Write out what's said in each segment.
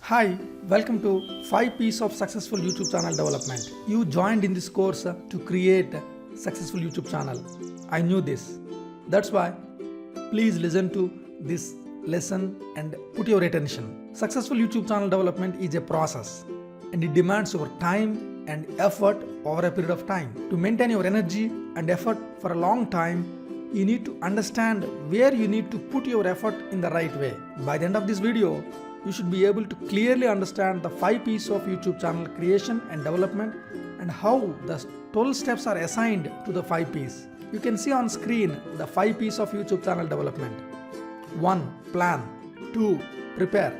Hi, welcome to 5 P's of Successful YouTube Channel Development. You joined in this course to create a successful YouTube channel. I knew this. That's why please listen to this lesson and put your attention. Successful YouTube channel development is a process and it demands your time and effort over a period of time. To maintain your energy and effort for a long time, you need to understand where you need to put your effort in the right way. By the end of this video, you should be able to clearly understand the 5 P's of YouTube channel creation and development and how the 12 steps are assigned to the 5 P's. You can see on screen the 5 P's of YouTube channel development. 1. Plan. 2. Prepare.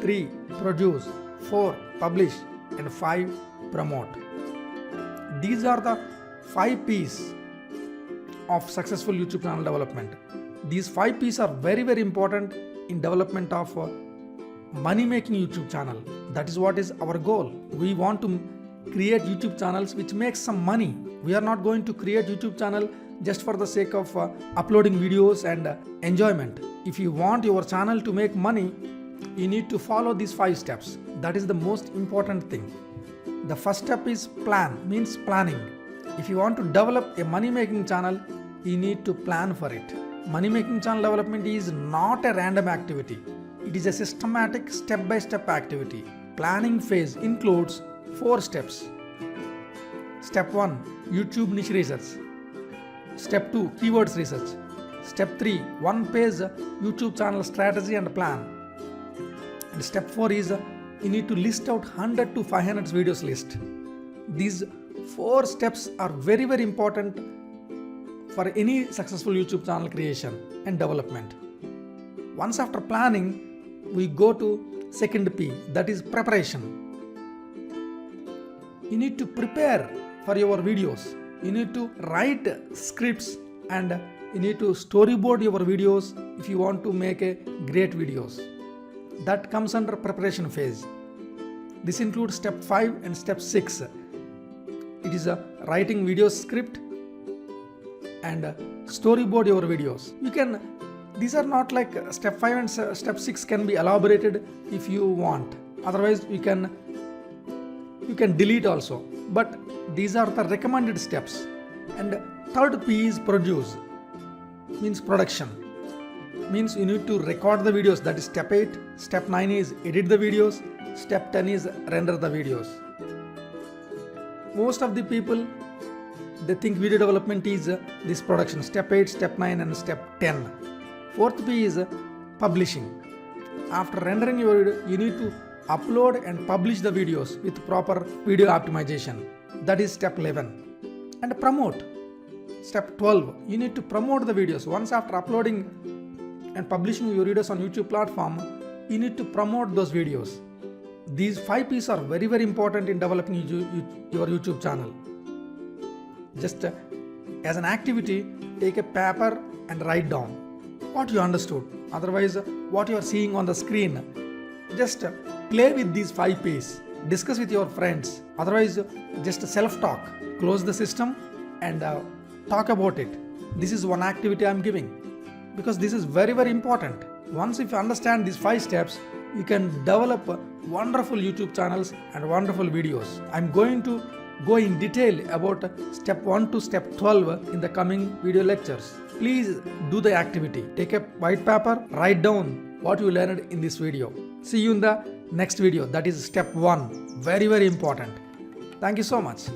3. Produce. 4. Publish. And 5. Promote. These are the 5 P's of successful YouTube channel development. These 5 P's are very important in development of money making YouTube channel. That is what is our goal. We want to create YouTube channels which makes some money. We are not going to create YouTube channel just for the sake of uploading videos and enjoyment. If you want your channel to make money, you need to follow these 5 steps. That is the most important thing. The first step is plan, means planning. If you want to develop a money making channel, you need to plan for it. Money making channel development is not a random activity. It is a systematic step-by-step activity. Planning phase includes 4 steps. Step 1. YouTube niche research. Step 2. Keywords research. Step 3. One-page YouTube channel strategy and plan. And step 4 is you need to list out 100 to 500 videos list. These 4 steps are very important for any successful YouTube channel creation and development. Once after planning, we go to second P, that is preparation. You need to prepare for your videos. You need to write scripts and you need to storyboard your videos if you want to make a great videos. That comes under preparation phase. This includes step 5 and step 6. It is a writing video script and storyboard your videos. These are not like step 5 and step 6 can be elaborated if you want. Otherwise you can delete also. But these are the recommended steps. And third P is produce, means production. Means you need to record the videos, that is step 8. Step 9 is edit the videos. Step 10 is render the videos. Most of the people, they think video development is this production, step 8, step 9 and step 10. Fourth P is publishing. After rendering your video, you need to upload and publish the videos with proper video optimization. That is step 11. And promote. Step 12. You need to promote the videos. Once after uploading and publishing your videos on YouTube platform, you need to promote those videos. These 5 P's are very important in developing your YouTube channel. Just as an activity, take a paper and write down what you understood. Otherwise, what you are seeing on the screen, just play with these 5 P's. Discuss with your friends. Otherwise, just self-talk. Close the system and talk about it. This is one activity I am giving because this is very important. Once if you understand these 5 steps, you can develop wonderful YouTube channels and wonderful videos. I'm going to go in detail about step 1 to step 12 in the coming video lectures. Please do the activity. Take a white paper, write down what you learned in this video. See you in the next video. That is step 1. Very important. Thank you so much.